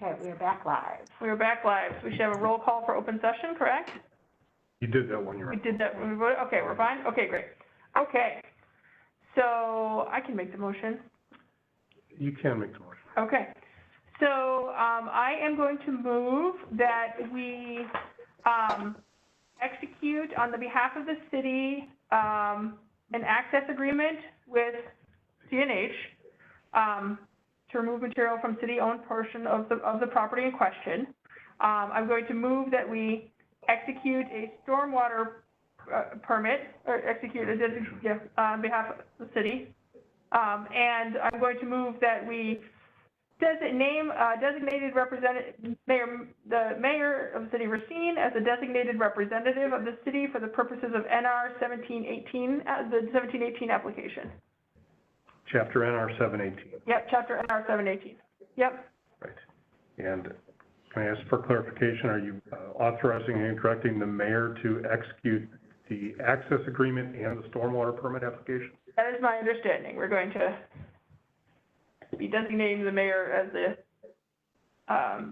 Okay, we are back live. We are back live. We should have a roll call for open session, correct? You did that when you were. We did that when we voted? Okay, we're fine? Okay, great. Okay. So I can make the motion. You can make the motion. Okay. So I am going to move that we execute on the behalf of the city an access agreement with CNH to remove material from city-owned portion of the property in question. I'm going to move that we execute a stormwater permit, or execute a on behalf of the city. And I'm going to move that we designated representative, the mayor of the city Racine as a designated representative of the city for the purposes of NR 1718, the 1718 application. Chapter NR 718. Yep, chapter NR 718. Yep. Right. And can I ask for clarification? Are you authorizing and directing the mayor to execute the access agreement and the stormwater permit application? That is my understanding. We're going to be designating the mayor as the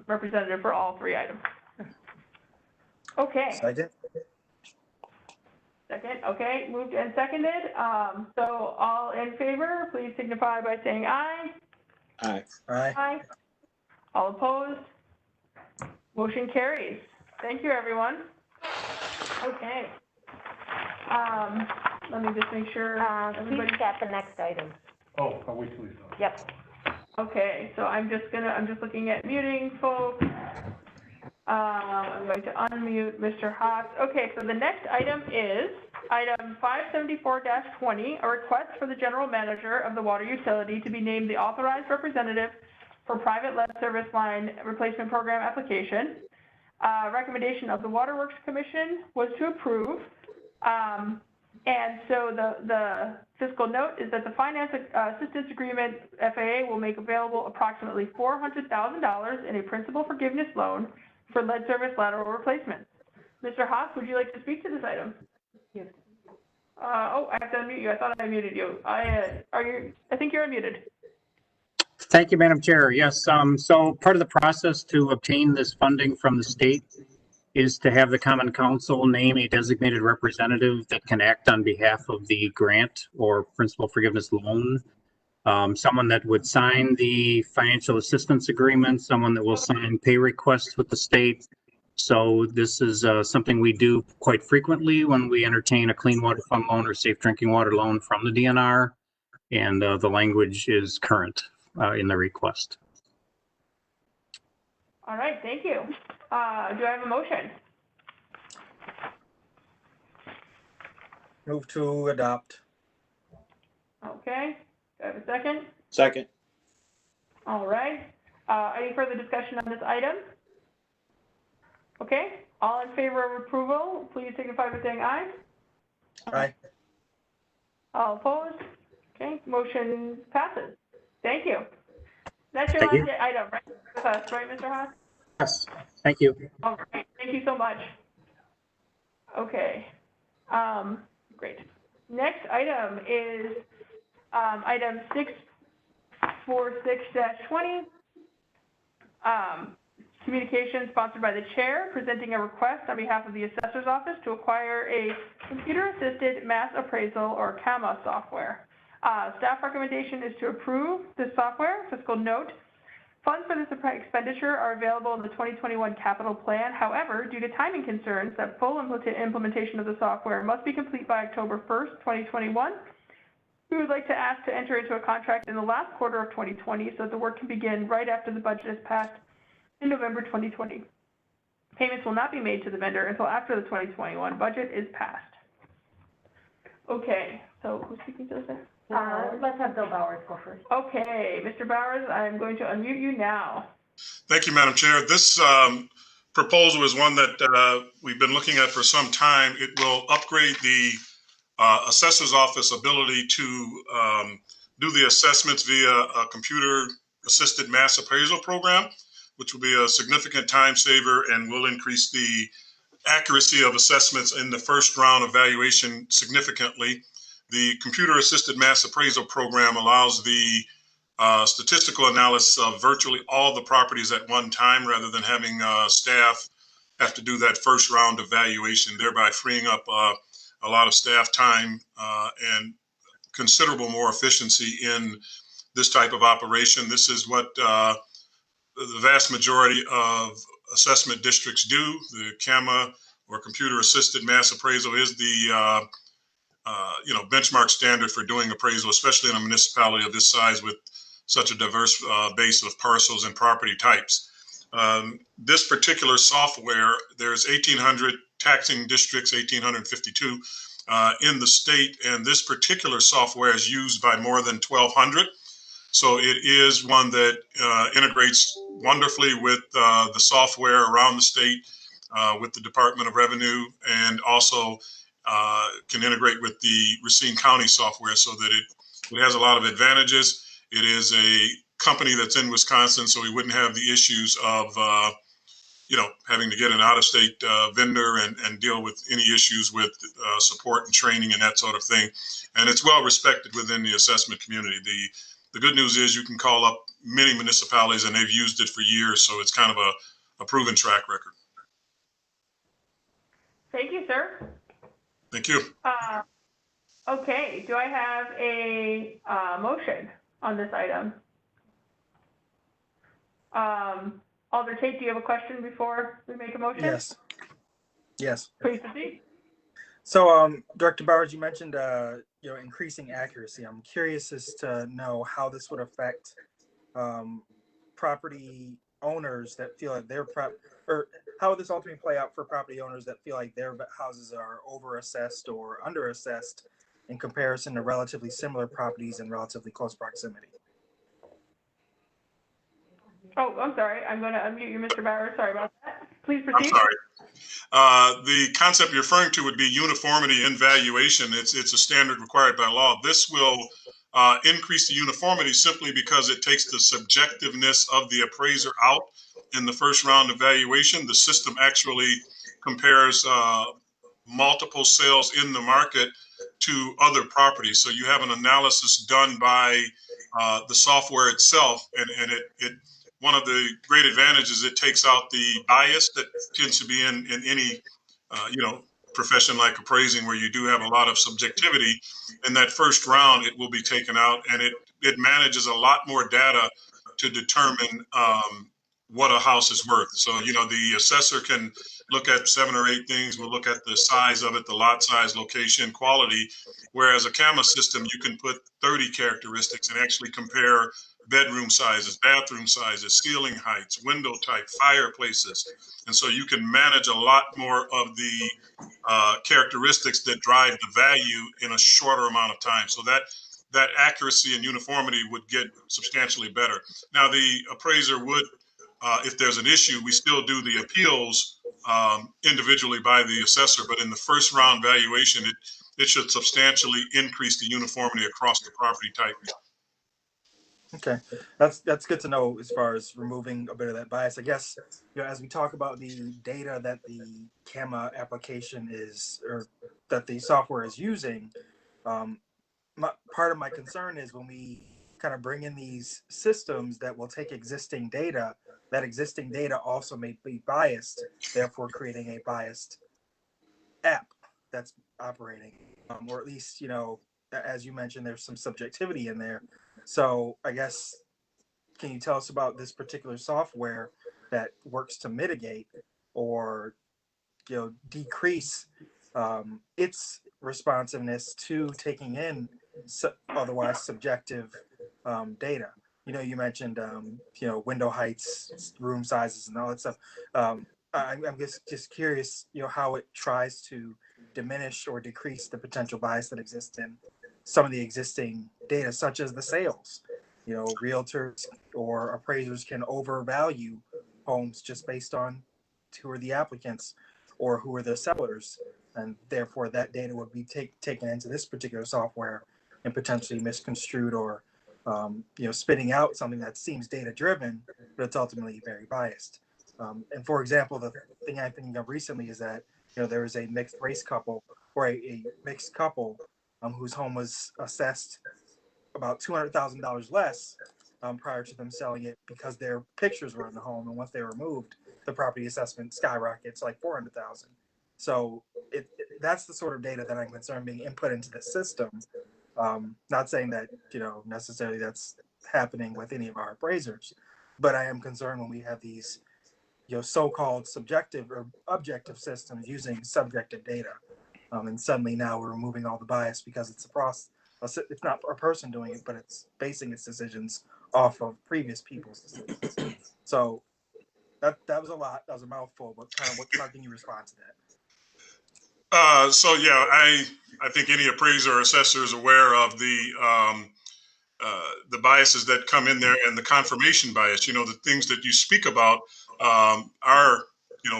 representative for all three items. Okay. Second. Second, okay, moved and seconded. So all in favor, please signify by saying aye. Aye. Aye. Aye. All opposed? Motion carries. Thank you, everyone. Okay. Let me just make sure everybody. Please chat the next item. Oh, I'll wait till he's done. Yep. Okay, so I'm just looking at muting folks. I'm going to unmute Mr. Haas. Okay, so the next item is item 574-20, a request for the general manager of the water utility to be named the authorized representative for private lead service line replacement program application. Recommendation of the Waterworks Commission was to approve. And so the fiscal note is that the finance assistance agreement FAA will make available approximately $400,000 in a principal forgiveness loan for lead service lateral replacements. Mr. Haas, would you like to speak to this item? Yes. Oh, I have to unmute you. I thought I muted you. I think you're unmuted. Thank you, Madam Chair. Yes, so part of the process to obtain this funding from the state is to have the Common Council name a designated representative that can act on behalf of the grant or principal forgiveness loan. Someone that would sign the financial assistance agreement, someone that will sign pay requests with the state. So this is something we do quite frequently when we entertain a clean water fund loan or safe drinking water loan from the DNR. And the language is current in the request. All right, thank you. Do I have a motion? Move to adopt. Okay, do I have a second? Second. All right. Any further discussion on this item? Okay, all in favor of approval, please signify by saying aye. Aye. All opposed? Okay, motion passes. Thank you. That's your Thank last you. item, right, with us, right, Mr. Haas? Yes, thank you. All right, thank you so much. Okay, great. Next item is item 646-20. Communication sponsored by the chair, presenting a request on behalf of the assessor's office to acquire a computer-assisted mass appraisal or CAMA software. Staff recommendation is to approve this software. Fiscal note, funds for this expenditure are available in the 2021 capital plan. However, due to timing concerns, that full implementation of the software must be complete by October 1st, 2021. We would like to ask to enter into a contract in the last quarter of 2020 so that the work can begin right after the budget is passed in November 2020. Payments will not be made to the vendor until after the 2021 budget is passed. Okay, so who's speaking to this? Let's have Bill Bowers go first. Okay, Mr. Bowers, I'm going to unmute you now. Thank you, Madam Chair. This proposal is one that we've been looking at for some time. It will upgrade the assessor's office ability to do the assessments via a computer-assisted mass appraisal program, which will be a significant time saver and will increase the accuracy of assessments in the first round evaluation significantly. The computer-assisted mass appraisal program allows the statistical analysis of virtually all the properties at one time rather than having staff have to do that first round of valuation, thereby freeing up a lot of staff time and considerable more efficiency in this type of operation. This is what the vast majority of assessment districts do. The CAMA, or computer assisted mass appraisal, is the benchmark standard for doing appraisal, especially in a municipality of this size with such a diverse base of parcels and property types. This particular software, there's 1,800 taxing districts, 1,852 in the state, and this particular software is used by more than 1,200. So it is one that integrates wonderfully with the software around the state, with the Department of Revenue, and also can integrate with the Racine County software, so that it has a lot of advantages. It is a company that's in Wisconsin, so we wouldn't have the issues of having to get an out-of-state vendor and deal with any issues with support and training and that sort of thing. And it's well respected within the assessment community. The good news is you can call up many municipalities and they've used it for years, so it's kind of a proven track record. Thank you, sir. Thank you. Okay, do I have a motion on this item? Alder Tate, do you have a question before we make a motion? Yes. Yes. Please proceed. So, Director Bowers, you mentioned, increasing accuracy. I'm curious as to know how this would affect property owners that feel like or how would this ultimately play out for property owners that feel like their houses are overassessed or underassessed in comparison to relatively similar properties in relatively close proximity? Oh, I'm sorry. I'm going to unmute you, Mr. Bauer. Sorry about that. Please I'm proceed. sorry. The concept you're referring to would be uniformity in valuation. It's a standard required by law. This will increase the uniformity simply because it takes the subjectiveness of the appraiser out in the first round of valuation. The system actually compares multiple sales in the market to other properties. So you have an analysis done by the software itself, and it one of the great advantages, it takes out the bias that tends to be in any profession like appraising, where you do have a lot of subjectivity. In that first round, it will be taken out, and it manages a lot more data to determine what a house is worth. So, the assessor can look at 7 or 8 things. We'll look at the size of it, the lot size, location, quality. Whereas a CAMA system, you can put 30 characteristics and actually compare bedroom sizes, bathroom sizes, ceiling heights, window type, fireplaces. And so you can manage a lot more of the characteristics that drive the value in a shorter amount of time. So that accuracy and uniformity would get substantially better. Now, the appraiser would, if there's an issue, we still do the appeals individually by the assessor, but in the first round valuation, it should substantially increase the uniformity across the property type. Okay, that's good to know as far as removing a bit of that bias. I guess, as we talk about the data that the CAMA application is, or that the software is using, part of my concern is when we kind of bring in these systems that will take existing data, that existing data also may be biased, therefore creating a biased app that's operating, or at least, as you mentioned, there's some subjectivity in there. So I guess, can you tell us about this particular software that works to mitigate or, decrease its responsiveness to taking in otherwise subjective data? You mentioned, window heights, room sizes, and all that stuff. I'm just curious, how it tries to diminish or decrease the potential bias that exists in some of the existing data, such as the sales. Realtors or appraisers can overvalue homes just based on who are the applicants or who are the sellers, and therefore that data would be taken into this particular software and potentially misconstrued or spitting out something that seems data driven, but it's ultimately very biased. And for example, the thing I'm thinking of recently is that there was a mixed race couple or a mixed couple whose home was assessed about $200,000 less prior to them selling it because their pictures were in the home, and once they were removed, the property assessment skyrockets like 400,000. So that's the sort of data that I'm concerned being input into the system. Not saying that necessarily that's happening with any of our appraisers, but I am concerned when we have these so-called subjective or objective systems using subjective data, and suddenly now we're removing all the bias because it's a process. It's not a person doing it, but it's basing its decisions off of previous people's decisions. So that was a lot. That was a mouthful. But how can you respond to that? So yeah, I think any appraiser or assessor is aware of the biases that come in there and the confirmation bias. The things that you speak about are,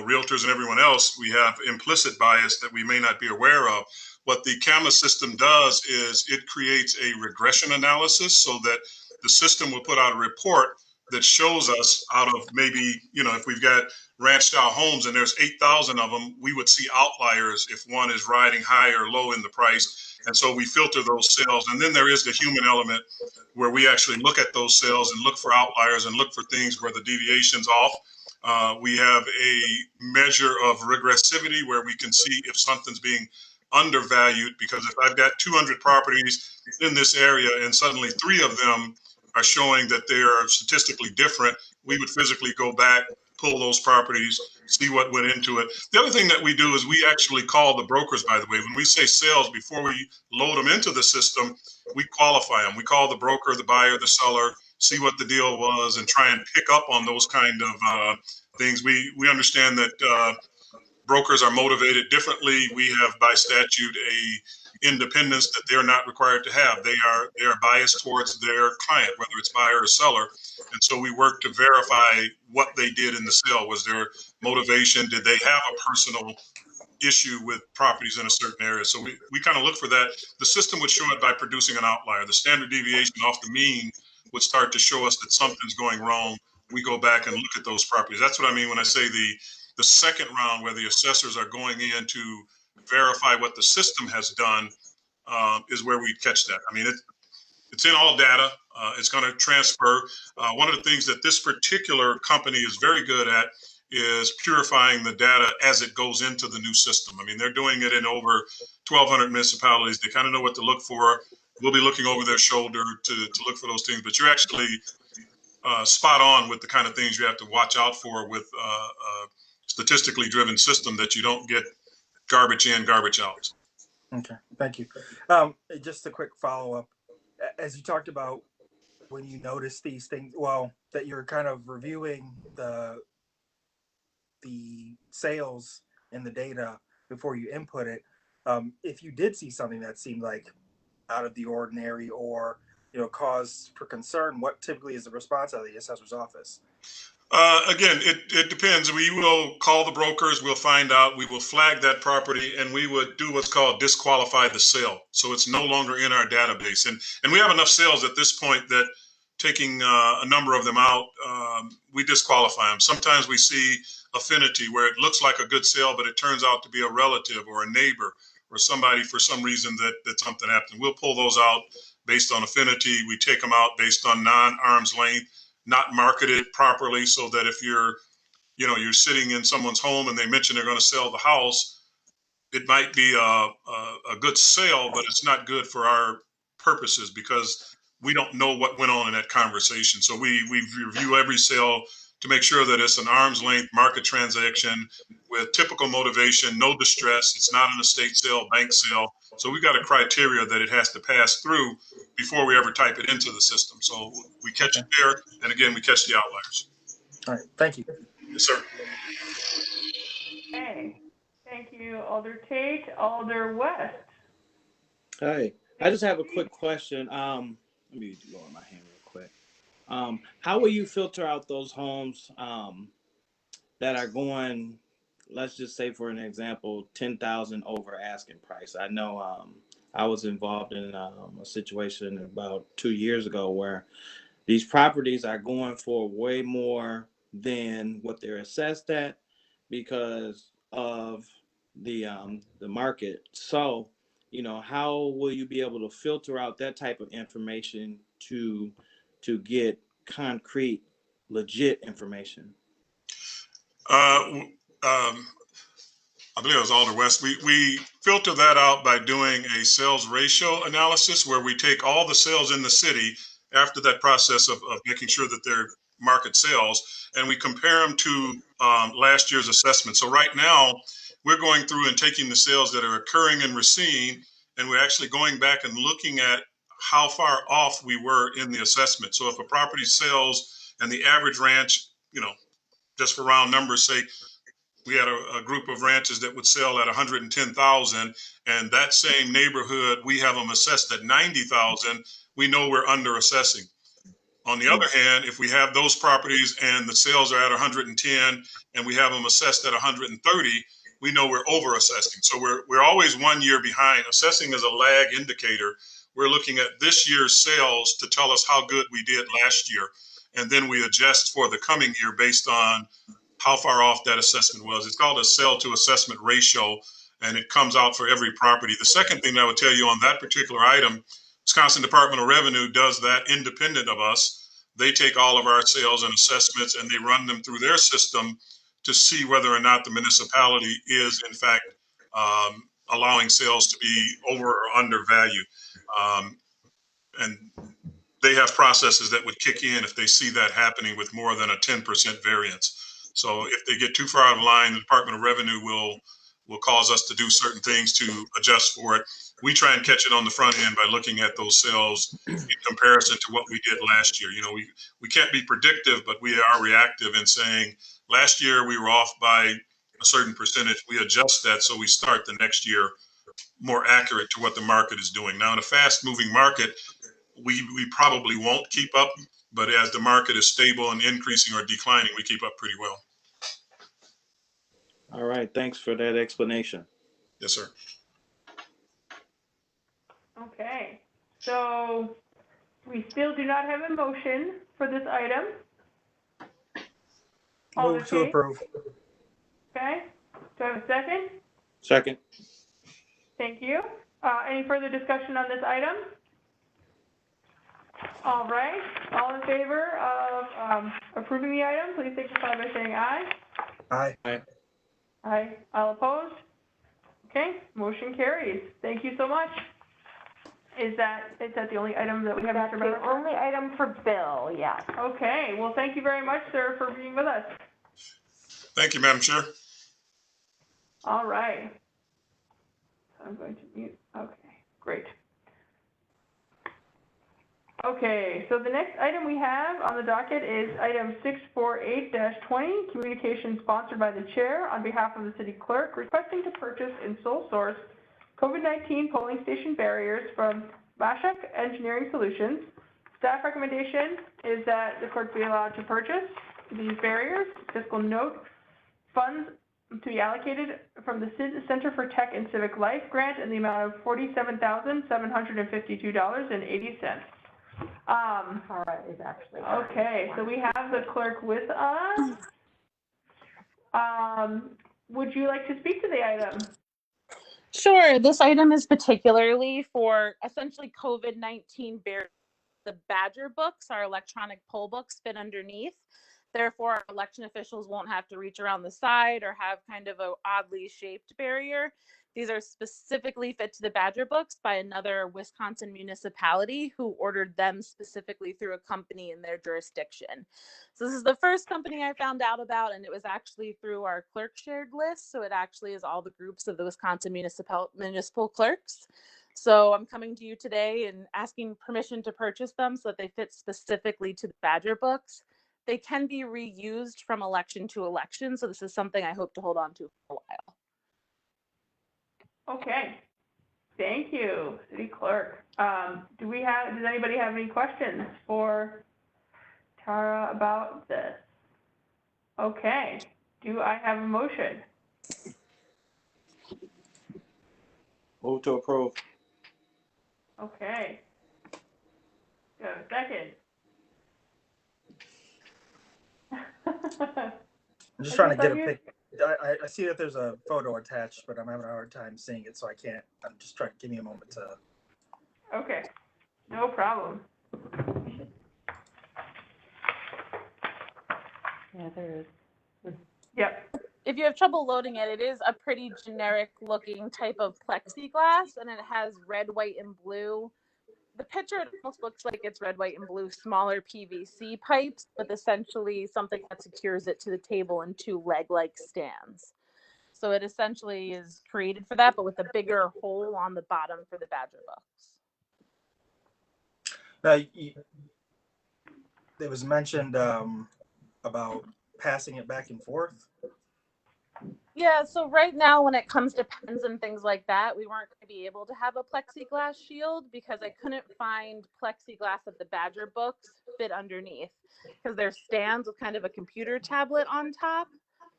realtors and everyone else, we have implicit bias that we may not be aware of. What the CAMA system does is it creates a regression analysis so that the system will put out a report that shows us out of maybe, if we've got ranch style homes and there's 8,000 of them, we would see outliers if one is riding high or low in the price. And so we filter those sales. And then there is the human element where we actually look at those sales and look for outliers and look for things where the deviation's off. We have a measure of regressivity where we can see if something's being undervalued, because if I've got 200 properties in this area and suddenly 3 of them are showing that they are statistically different, we would physically go back, pull those properties, see what went into it. The other thing that we do is we actually call the brokers, by the way. When we say sales, before we load them into the system, we qualify them. We call the broker, the buyer, the seller, see what the deal was, and try and pick up on those kind of things. We understand that brokers are motivated differently. We have by statute a independence that they're not required to have. They are biased towards their client, whether it's buyer or seller. And so we work to verify what they did in the sale. Was their motivation? Did they have a personal issue with properties in a certain area? So we kind of look for that. The system would show it by producing an outlier. The standard deviation off the mean would start to show us that something's going wrong. We go back and look at those properties. That's what I mean when I say the second round, where the assessors are going in to verify what the system has done, is where we catch that. I mean, it's in all data. It's going to transfer. One of the things that this particular company is very good at is purifying the data as it goes into the new system. I mean, they're doing it in over 1,200 municipalities. They kind of know what to look for. We'll be looking over their shoulder to look for those things. But you're actually spot on with the kind of things you have to watch out for with statistically driven system, that you don't get garbage in, garbage out. Okay, thank you. Just a quick follow-up. As you talked about when you notice these things, that you're kind of reviewing the sales and the data before you input it. If you did see something that seemed like out of the ordinary or cause for concern, what typically is the response out of the assessor's office? Again, it depends. We will call the brokers, we'll find out, we will flag that property, and we would do what's called disqualify the sale. So it's no longer in our database. And we have enough sales at this point that taking a number of them out, we disqualify them. Sometimes we see affinity where it looks like a good sale, but it turns out to be a relative or a neighbor or somebody for some reason that something happened. We'll pull those out based on affinity. We take them out based on non-arm's length, not marketed properly, so that if you're sitting in someone's home and they mention they're going to sell the house, it might be a good sale, but it's not good for our purposes because we don't know what went on in that conversation. So we review every sale to make sure that it's an arm's length market transaction with typical motivation, no distress. It's not an estate sale, bank sale. So we've got a criteria that it has to pass through before we ever type it into the system. So we catch it there, and again, we catch the outliers. All right, thank you. Yes, sir. Okay, thank you, Alder Tate. Alder West. Hi, I just have a quick question. Let me lower my hand real quick. How will you filter out those homes that are going, let's just say for an example, 10,000 over asking price? I know I was involved in a situation about 2 years ago where these properties are going for way more than what they're assessed at because of the market. So, how will you be able to filter out that type of information to get concrete, legit information? I believe it was Alder West. We filter that out by doing a sales ratio analysis where we take all the sales in the city after that process of making sure that they're market sales, and we compare them to last year's assessment. So right now, we're going through and taking the sales that are occurring in Racine, and we're actually going back and looking at how far off we were in the assessment. So if a property sells and the average ranch, just for round numbers' sake, we had a group of ranches that would sell at 110,000, and that same neighborhood, we have them assessed at 90,000. We know we're under assessing. On the other hand, if we have those properties and the sales are at 110 and we have them assessed at 130, we know we're over assessing. So we're always 1 year behind. Assessing is a lag indicator. We're looking at this year's sales to tell us how good we did last year, and then we adjust for the coming year based on how far off that assessment was. It's called a sell to assessment ratio, and it comes out for every property. The second thing I would tell you on that particular item, Wisconsin Department of Revenue does that independent of us. They take all of our sales and assessments and they run them through their system to see whether or not the municipality is in fact allowing sales to be over or under value. And they have processes that would kick in if they see that happening with more than a 10% variance. So if they get too far out of line, the Department of Revenue will cause us to do certain things to adjust for it. We try and catch it on the front end by looking at those sales in comparison to what we did last year. We can't be predictive, but we are reactive in saying last year we were off by a certain percentage. We adjust that so we start the next year more accurate to what the market is doing. Now, in a fast-moving market, we probably won't keep up, but as the market is stable and increasing or declining, we keep up pretty well. All right, thanks for that explanation. Yes, sir. Okay, so we still do not have a motion for this item. Alder Move to Tate? approve. Okay, do I have a second? Second. Thank you. Any further discussion on this item? All right, all in favor of approving the item, please signify by saying aye. Aye. Aye. Aye. All opposed? Okay, motion carries. Thank you so much. Is that the only item that we have, That's Mr. the Beverly? only item for Bill, yes. Okay, well, thank you very much, sir, for being with us. Thank you, Madam Chair. All right. I'm going to mute. Okay, great. Okay, so the next item we have on the docket is item 648-20, communication sponsored by the chair on behalf of the city clerk requesting to purchase in sole source COVID-19 polling station barriers from Mashak Engineering Solutions. Staff recommendation is that the clerk be allowed to purchase these barriers. Fiscal note, funds to be allocated from the Center for Tech and Civic Life grant in the amount of $47,752.80. Tara is actually. Okay, so we have the clerk with us. Would you like to speak to the item? Sure. This item is particularly for essentially COVID-19 barriers. The Badger books, our electronic poll books, fit underneath. Therefore, our election officials won't have to reach around the side or have kind of an oddly shaped barrier. These are specifically fit to the Badger books by another Wisconsin municipality who ordered them specifically through a company in their jurisdiction. So this is the first company I found out about, and it was actually through our clerk shared list. So it actually is all the groups of the Wisconsin municipal clerks. So I'm coming to you today and asking permission to purchase them so that they fit specifically to the Badger books. They can be reused from election to election. So this is something I hope to hold on to for a while. Okay, thank you, city clerk. Does anybody have any questions for Tara about this? Okay, do I have a motion? Move to approve. Okay. Do I have a second? I'm just trying to get a pic. I see that there's a photo attached, but I'm having a hard time seeing it, so I can't. I'm just trying to give me a moment to. Okay, no problem. Yeah, there is. Yep. If you have trouble loading it, it is a pretty generic looking type of plexiglass, and it has red, white, and blue. The picture, it almost looks like it's red, white, and blue, smaller PVC pipes, with essentially something that secures it to the table in two leg-like stands. So it essentially is created for that, but with a bigger hole on the bottom for the Badger books. Now, it was mentioned about passing it back and forth. Yeah, so right now when it comes to pens and things like that, we weren't going to be able to have a plexiglass shield because I couldn't find plexiglass that the Badger books fit underneath because they're stands with kind of a computer tablet on top.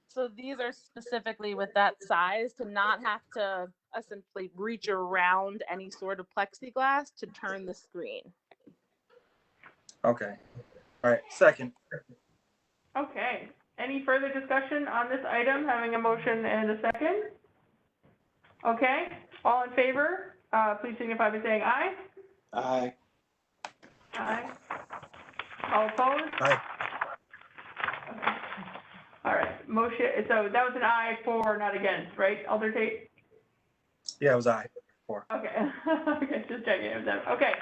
So these are specifically with that size to not have to essentially reach around any sort of plexiglass to turn the screen. Okay. All right. Second. Okay. Any further discussion on this item, having a motion and a second? Okay, all in favor, please signify by saying aye. Aye. Aye. All opposed? Aye. Okay. All right, motion, so that was an aye for, not against, right, Alder Tate? Yeah, it was aye. Okay, okay, just checking, it was that, okay.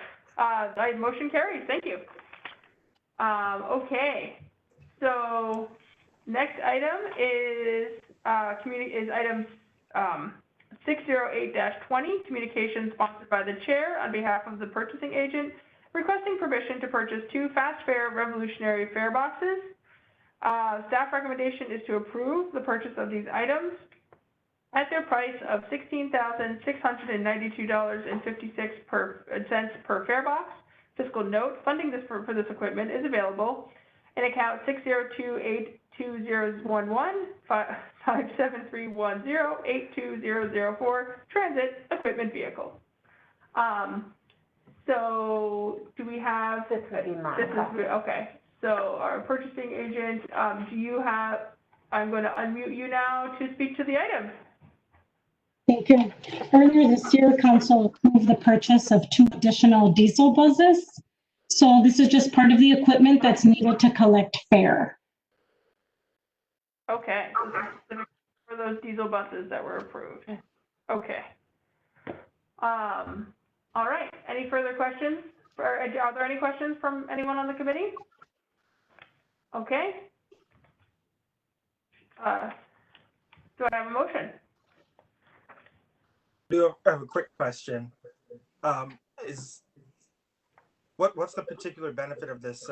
Motion carries, thank you. Okay, so next item is item 608-20, communication sponsored by the chair on behalf of the purchasing agent, requesting permission to purchase 2 Fast Fare Revolutionary Fare boxes. Staff recommendation is to approve the purchase of these items at their price of $16,692.56 per fare box. Fiscal note, funding for this equipment is available in account 602-820-5731-0820004 transit equipment vehicle. So do we have? This would be mine. Okay. So our purchasing agent, do you have, I'm going to unmute you now to speak to the item. Thank you. Earlier this year, council approved the purchase of 2 additional diesel buses. So this is just part of the equipment that's needed to collect fare. Okay, so this is specific for those diesel buses that were approved. Okay. All right, any further questions? Are there any questions from anyone on the committee? Okay. Do I have a motion? I have a quick question. What's the particular benefit of this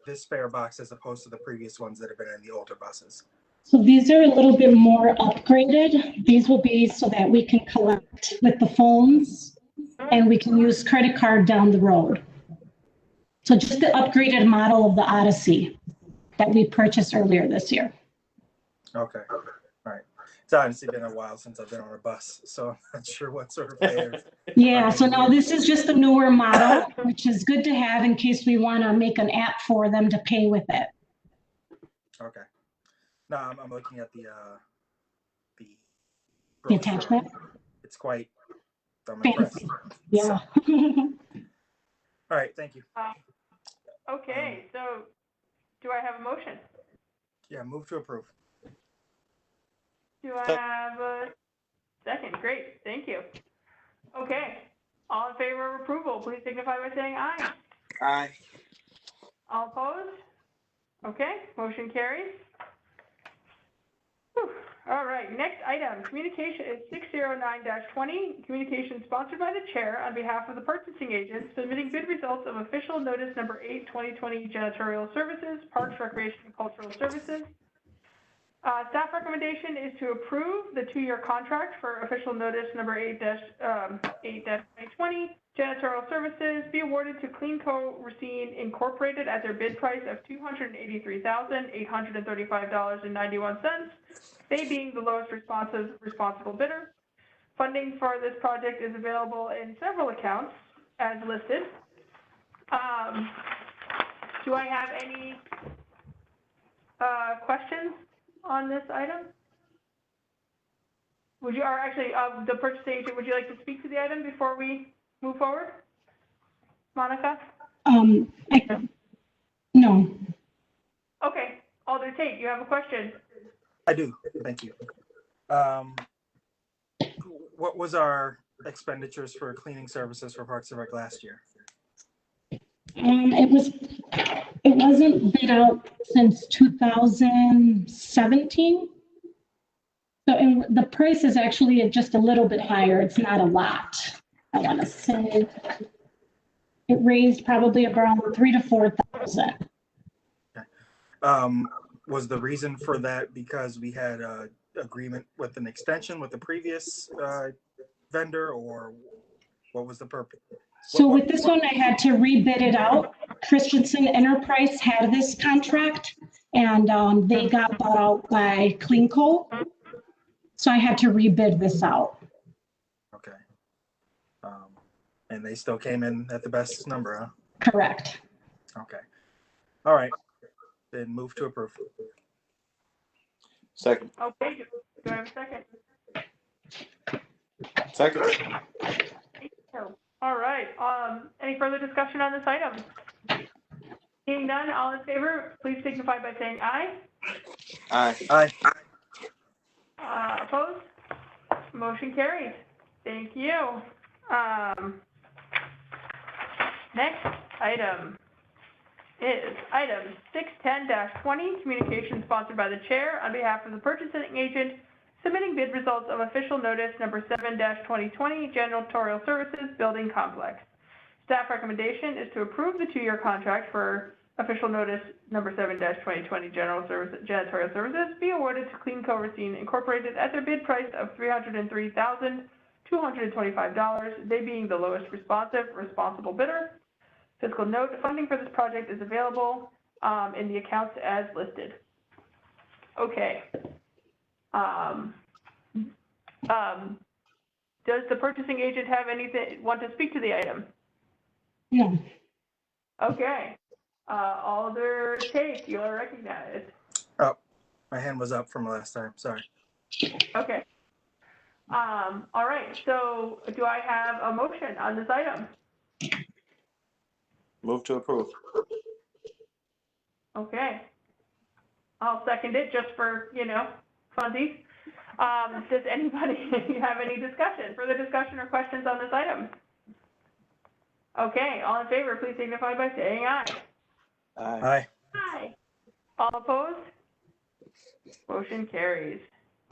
this fare box as opposed to the previous ones that have been in the older buses? So these are a little bit more upgraded. These will be so that we can collect with the phones and we can use credit card down the road. So just the upgraded model of the Odyssey that we purchased earlier this year. Okay. All right. It's honestly been a while since I've been on a bus, so I'm not sure what sort of fares. Yeah, so now this is just the newer model, which is good to have in case we want to make an app for them to pay with it. Okay. No, I'm looking at the attachment. It's quite, I'm impressed. Yeah. All right, thank you. Okay, so do I have a motion? Yeah, move to approve. Do I have a second? Great, thank you. Okay, all in favor of approval, please signify by saying aye. Aye. All opposed? Okay, motion carries. Whew. All right, next item, communication is 609-20, communication sponsored by the chair on behalf of the purchasing agent, submitting bid results of official notice number 8, 2020 janitorial services, parks, recreation, and cultural services. Staff recommendation is to approve the 2-year contract for official notice number 8-2020 janitorial services be awarded to CleanCo Racine Incorporated at their bid price of $283,835.91, they being the lowest responsible bidder. Funding for this project is available in several accounts as listed. Do I have any questions on this item? Would you, or actually, the purchasing agent, would you like to speak to the item before we move forward? Monica? No. Okay, Alder Tate, you have a question? I do, thank you. What was our expenditures for cleaning services for Parks and Rec last year? It wasn't bid out since 2017. So, and the price is actually just a little bit higher. It's not a lot. I want to say it raised probably around 3,000 to 4,000. Was the reason for that because we had a agreement with an extension with the previous vendor, or what was the purpose? So with this one, I had to rebid it out. Christensen Enterprise had this contract, and they got bought out by CleanCo. So I had to rebid this out. Okay. And they still came in at the best number, huh? Correct. Okay. All right. Then move to approve. Second. Okay, do I have a second? Second. All right, any further discussion on this item? Seeing none, all in favor, please signify by saying aye. Aye. Aye. Opposed? Motion carries. Thank you. Next item is item 610-20, communication sponsored by the chair on behalf of the purchasing agent, submitting bid results of official notice number 7-2020, janitorial services building complex. Staff recommendation is to approve the 2-year contract for official notice number 7-2020, janitorial services be awarded to CleanCo Racine Incorporated at their bid price of $303,225, they being the lowest responsible bidder. Fiscal note, funding for this project is available in the accounts as listed. Okay. Does the purchasing agent have want to speak to the item? No. Okay. Alder Tate, you are recognized. Oh, my hand was up from last time. Sorry. Okay. All right. So do I have a motion on this item? Move to approve. Okay. I'll second it just for, funsies. Does anybody have any further discussion or questions on this item? Okay, all in favor, please signify by saying aye. Aye. Aye. Aye. All opposed? Motion carries.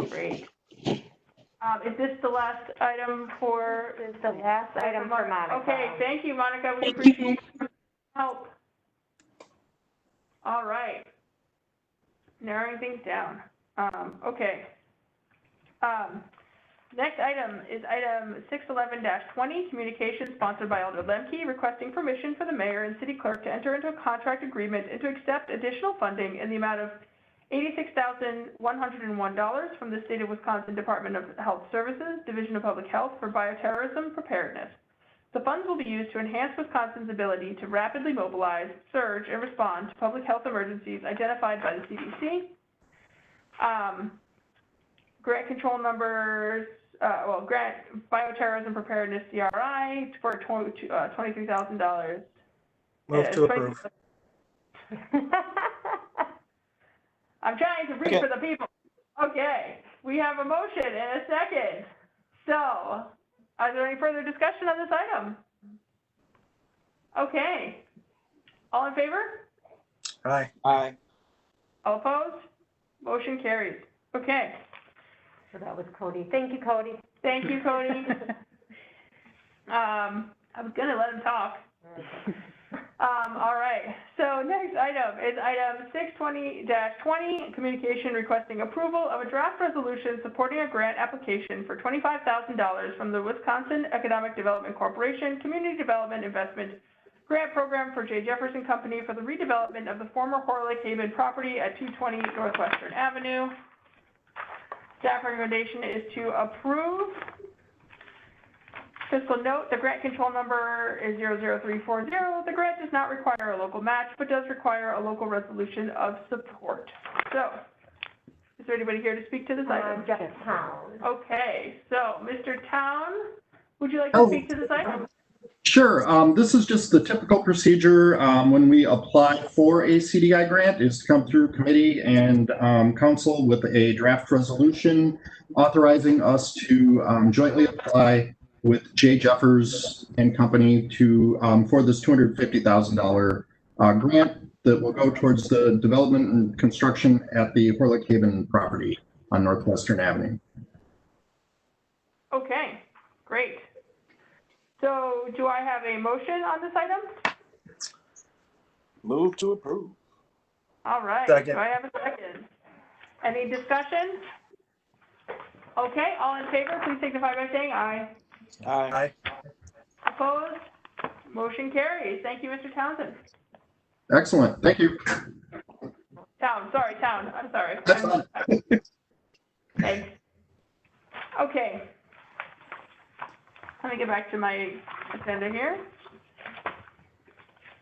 Great. Is this the last item for? This is the last item for Monica. Okay, thank you, Monica. We appreciate your help. All right. Narrowing things down. Okay. Next item is item 611-20, communication sponsored by Alder Lemke, requesting permission for the mayor and city clerk to enter into a contract agreement and to accept additional funding in the amount of $86,101 from the State of Wisconsin Department of Health Services, Division of Public Health for bioterrorism preparedness. The funds will be used to enhance Wisconsin's ability to rapidly mobilize, surge, and respond to public health emergencies identified by the CDC. Grant control numbers, grant bioterrorism preparedness CRI for $23,000. Move to approve. I'm trying to read for the people. Okay, we have a motion and a second. So, are there any further discussion on this item? Okay. All in favor? Aye. Aye. All opposed? Motion carries. Okay. So that was Cody. Thank you, Cody. Thank you, Cody. I was gonna let him talk. All right. So next item is item 620-20, communication requesting approval of a draft resolution supporting a grant application for $25,000 from the Wisconsin Economic Development Corporation Community Development Investment Grant Program for J. Jefferson Company for the redevelopment of the former Horr Lake Haven property at 220 Northwestern Avenue. Staff recommendation is to approve. Fiscal note, the grant control number is 00340. The grant does not require a local match, but does require a local resolution of support. So, is there anybody here to speak to this item? Jeff Town. Okay, so Mr. Town, would you like to speak to this item? Sure. This is just the typical procedure when we apply for a CDI grant is to come through committee and council with a draft resolution authorizing us to jointly apply with Jay Jeffers and company to for this $250,000 grant that will go towards the development and construction at the Horlick Haven property on Northwestern Avenue. Okay, great. So do I have a motion on this item? Move to approve. All right, Second. do I have a second? Any discussion? Okay, all in favor, please signify by saying aye. Aye. Opposed? Motion carries. Thank you, Mr. Townsend. Excellent. Thank you. Town, I'm sorry. That's fine. Thanks. Okay. Let me get back to my agenda here.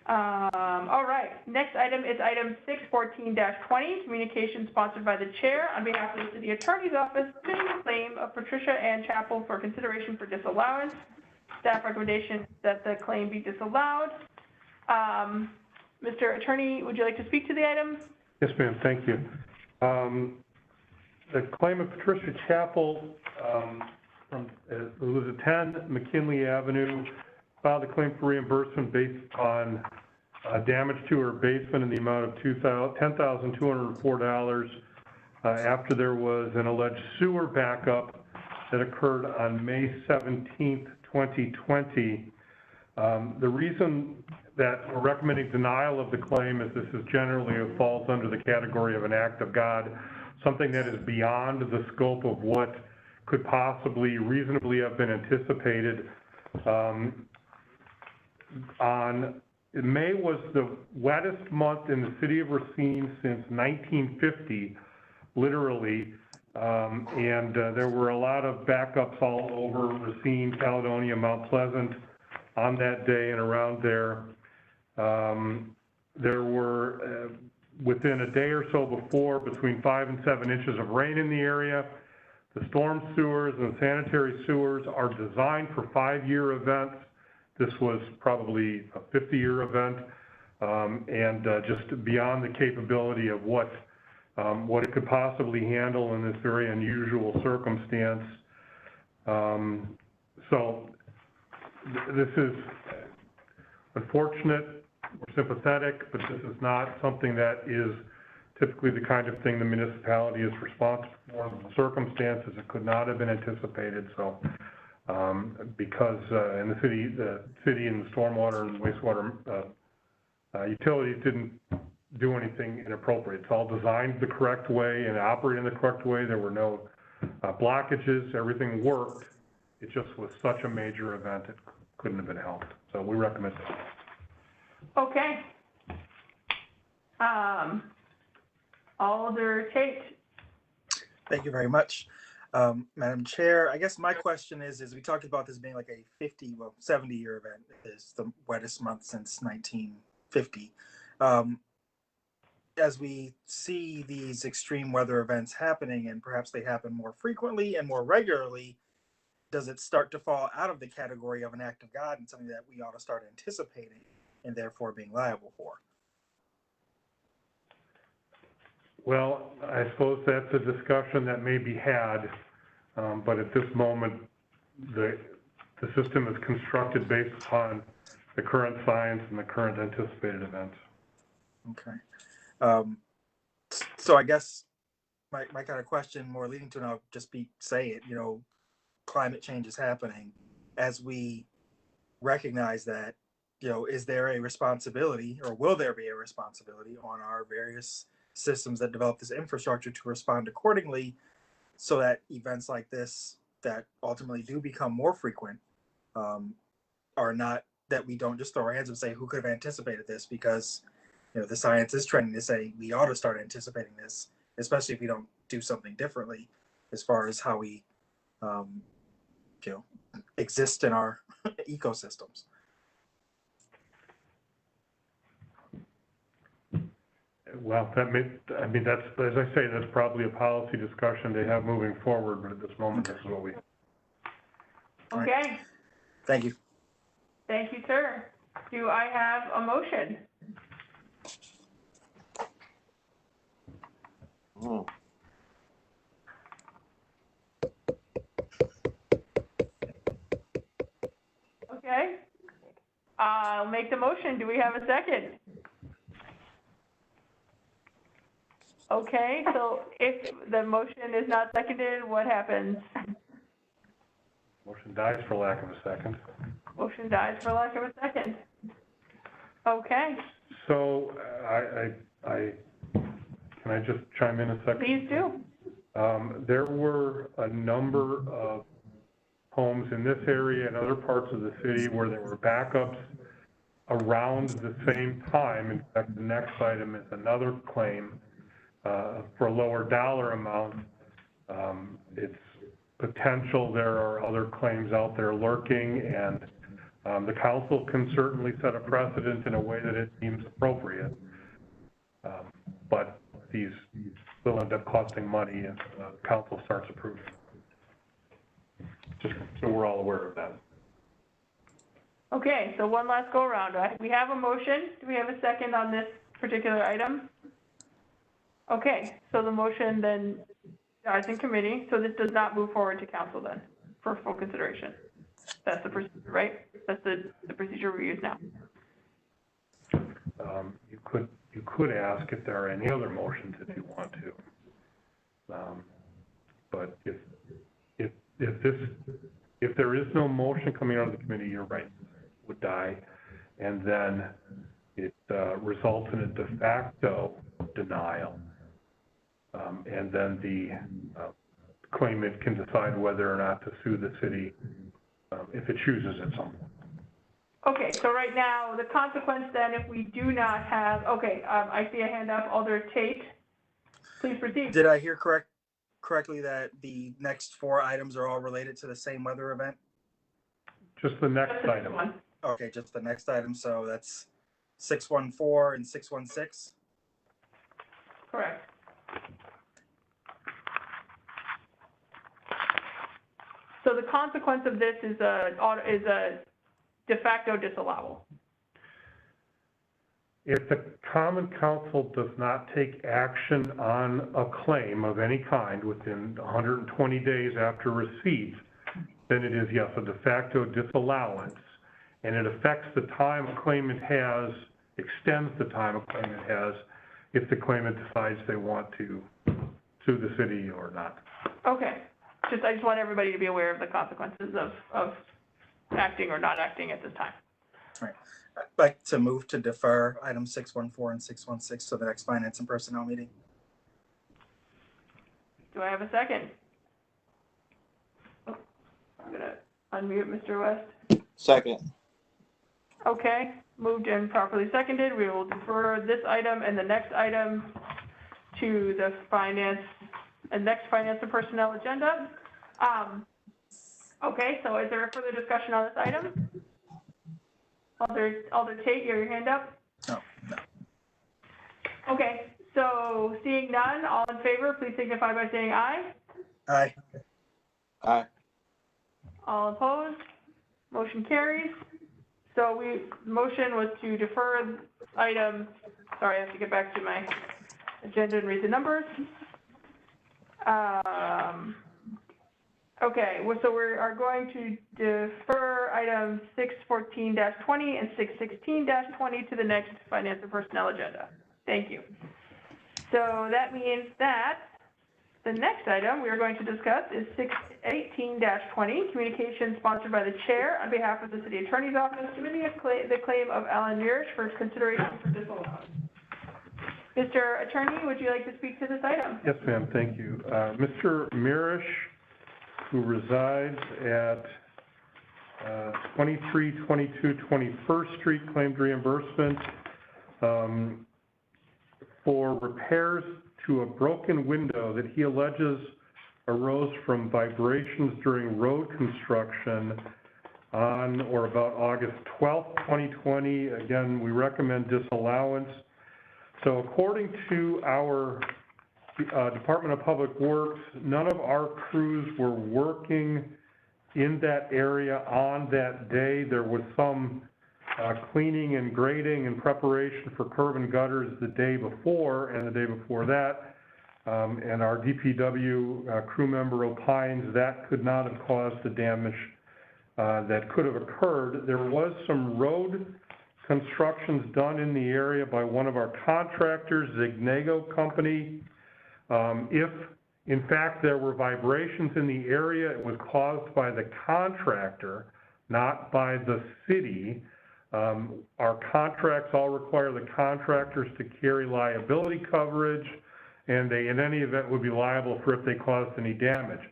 All right, next item is item 614-20, communication sponsored by the chair on behalf of the city attorney's office, submitting a claim of Patricia Ann Chappell for consideration for disallowance. Staff recommendation that the claim be disallowed. Mr. Attorney, would you like to speak to the item? Yes, ma'am, thank you. The claim of Patricia Chappell who lives at 10 McKinley Avenue, filed a claim for reimbursement based on damage to her basement in the amount of $10,204 after there was an alleged sewer backup that occurred on May 17th, 2020. The reason that we're recommending denial of the claim is this is generally falls under the category of an act of God, something that is beyond the scope of what could possibly reasonably have been anticipated. May was the wettest month in the city of Racine since 1950, literally, and there were a lot of backups all over Racine, Caledonia, Mount Pleasant on that day and around there. There were, within a day or so before, between 5 and 7 inches of rain in the area. The storm sewers and sanitary sewers are designed for 5-year events. This was probably a 50-year event, and just beyond the capability of what it could possibly handle in this very unusual circumstance. So this is unfortunate, we're sympathetic, but this is not something that is typically the kind of thing the municipality is responsible for. The circumstances, it could not have been anticipated. So because in the city and the stormwater and wastewater utilities didn't do anything inappropriate. It's all designed the correct way and operated in the correct way. There were no blockages. Everything worked. It just was such a major event, it couldn't have been helped. So we recommend it. Okay. Alder Tate. Thank you very much. Madam Chair, I guess my question is we talked about this being like a 70-year event. It's the wettest month since 1950. As we see these extreme weather events happening, and perhaps they happen more frequently and more regularly, does it start to fall out of the category of an act of God and something that we ought to start anticipating and therefore being liable for? Well, I suppose that's a discussion that may be had, but at this moment, the system is constructed based upon the current science and the current anticipated events. Okay. So I guess my kind of question more leading to, and I'll just say it, climate change is happening. As we recognize that, is there a responsibility, or will there be a responsibility on our various systems that develop this infrastructure to respond accordingly so that events like this that ultimately do become more frequent are not, that we don't just throw our hands up and say, who could have anticipated this? Because the science is trending to say we ought to start anticipating this, especially if we don't do something differently as far as how we exist in our ecosystems. Well, that's, as I say, that's probably a policy discussion to have moving forward, but at this moment, this is what we. Okay. Thank you. Thank you, sir. Do I have a motion? Hmm. Okay. I'll make the motion. Do we have a second? Okay, so if the motion is not seconded, what happens? Motion dies for lack of a second. Motion dies for lack of a second. Okay, So can I just chime in a second? please do. There were a number of homes in this area and other parts of the city where there were backups around the same time. In fact, the next item is another claim for a lower dollar amount. It's potential there are other claims out there lurking, and the council can certainly set a precedent in a way that it deems appropriate. But these will end up costing money if the council starts approving. Just so we're all aware of that. Okay, so one last go around. We have a motion. Do we have a second on this particular item? Okay, so the motion then dies in committee, so this does not move forward to council then for full consideration. That's the procedure, right? That's the procedure we use now. You could ask if there are any other motions if you want to. But if there is no motion coming out of the committee, you're right, it would die. And then it results in a de facto denial. And then the claimant can decide whether or not to sue the city if it chooses at some point. Okay, so right now, the consequence then, if we do not have, I see a hand up, Alder Tate. Please proceed. Did I hear correctly that the next 4 items are all related to the same weather event? Just the next Just this item. one. Okay, just the next item. So that's 614 and 616. Correct. So the consequence of this is a de facto disallowal. If the Common Council does not take action on a claim of any kind within 120 days after receipt, then it is, yes, a de facto disallowance, and it affects the time a claimant has, extends the time a claimant has, if the claimant decides they want to sue the city or not. Okay, I just want everybody to be aware of the consequences of acting or not acting at this time. All right. I'd like to move to defer items 614 and 616 to the next Finance and Personnel meeting. Do I have a second? Oh, I'm gonna unmute Mr. West. Second. Okay, moved and properly seconded. We will defer this item and the next item to the next Finance and Personnel agenda. Okay, so is there a further discussion on this item? Alder Tate, you have your hand up? No. Okay, so seeing none, all in favor, please signify by saying aye. Aye. Aye. All opposed? Motion carries. So motion was to defer item, sorry, I have to get back to my agenda and read the numbers. Okay, so we are going to defer items 614-20 and 616-20 to the next Finance and Personnel agenda. Thank you. So that means that the next item we are going to discuss is 618-20, communication sponsored by the chair on behalf of the City Attorney's Office, submitting the claim of Alan Mirisch for consideration for disallowance. Mr. Attorney, would you like to speak to this item? Yes, ma'am, thank you. Mr. Mirisch, who resides at 2322 21st Street, claimed reimbursement for repairs to a broken window that he alleges arose from vibrations during road construction on or about August 12th, 2020. Again, we recommend disallowance. So according to our Department of Public Works, none of our crews were working in that area on that day. There was some cleaning and grading and preparation for curb and gutters the day before and the day before that. And our DPW crew member opines that could not have caused the damage that could have occurred. There was some road constructions done in the area by one of our contractors, Zignego Company. If, in fact, there were vibrations in the area, it was caused by the contractor, not by the city. Our contracts all require the contractors to carry liability coverage, and they, in any event, would be liable for if they caused any damage.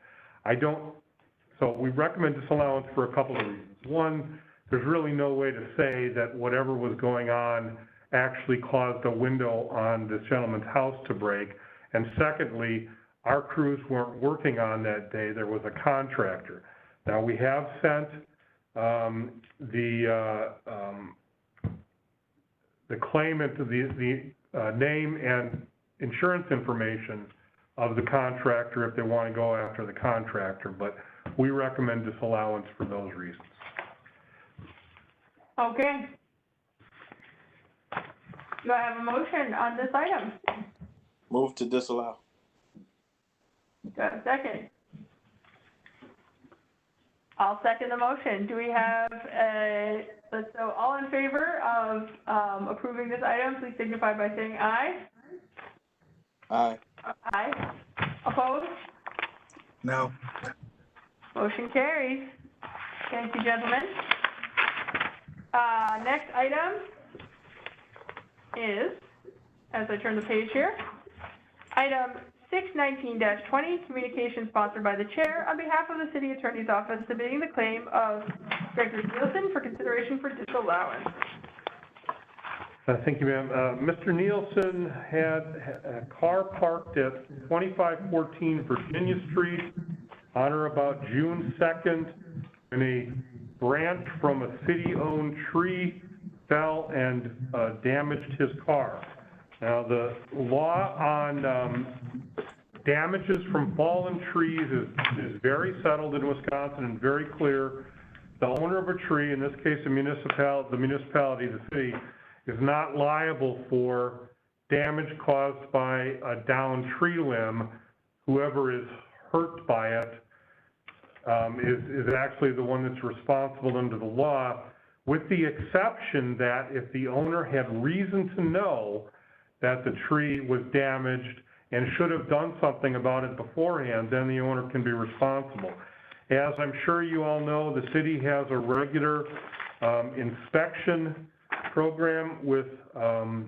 So we recommend disallowance for a couple of reasons. One, there's really no way to say that whatever was going on actually caused a window on this gentleman's house to break. And secondly, our crews weren't working on that day. There was a contractor. Now, we have sent the claimant the name and insurance information of the contractor if they want to go after the contractor, but we recommend disallowance for those reasons. Okay. Do I have a motion on this item? Move to disallow. Do I have a second? I'll second the motion. Do we have so all in favor of approving this item, please signify by saying aye. Aye. Aye. Opposed? No. Motion carries. Thank you, gentlemen. Next item is, as I turn the page here, item 619-20, communication sponsored by the chair on behalf of the city attorney's office submitting the claim of Gregory Nielsen for consideration for disallowance. Thank you, ma'am. Mr. Nielsen had a car parked at 2514 Virginia Street on or about June 2nd, when a branch from a city-owned tree fell and damaged his car. Now, the law on damages from fallen trees is very settled in Wisconsin and very clear. The owner of a tree, in this case the municipality, the city, is not liable for damage caused by a downed tree limb. Whoever is hurt by it is actually the one that's responsible under the law, with the exception that if the owner had reason to know that the tree was damaged and should have done something about it beforehand, then the owner can be responsible. As I'm sure you all know, the city has a regular inspection program with all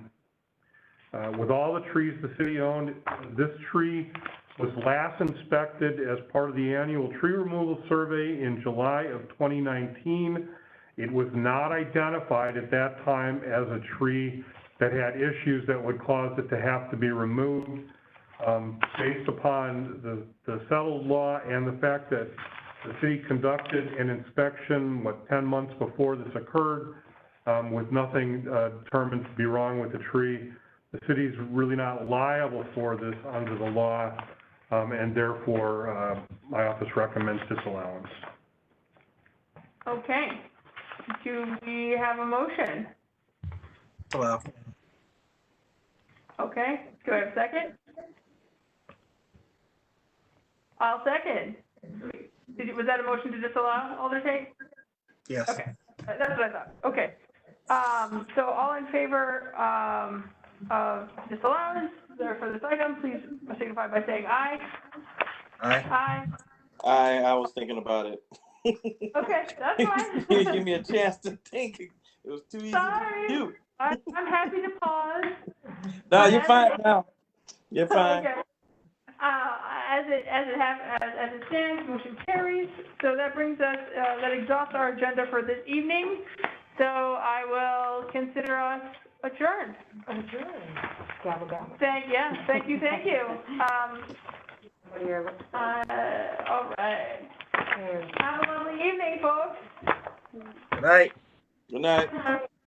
the trees the city owned. This tree was last inspected as part of the annual tree removal survey in July of 2019. It was not identified at that time as a tree that had issues that would cause it to have to be removed. Based upon the settled law and the fact that the city conducted an inspection, 10 months before this occurred, with nothing determined to be wrong with the tree, the city's really not liable for this under the law, and therefore my office recommends disallowance. Okay. Do we have a motion? Hello. Okay. Do I have a second? I'll second. Was that a motion to disallow, Alder Tate? Yes. Okay, that's what I thought. Okay. So all in favor of disallowance for this item, please signify by saying aye. Aye. Aye. I was thinking about it. Okay, that's fine. You give me a chance to think. It was too easy Sorry. to do. I'm happy to pause. No, you're fine now. You're fine. Okay. As it stands, motion carries. So that brings us, that exhausts our agenda for this evening. So I will consider us adjourned. Gavel, gavel. Thank you. All right. Have a lovely evening, folks. Good night. Good night.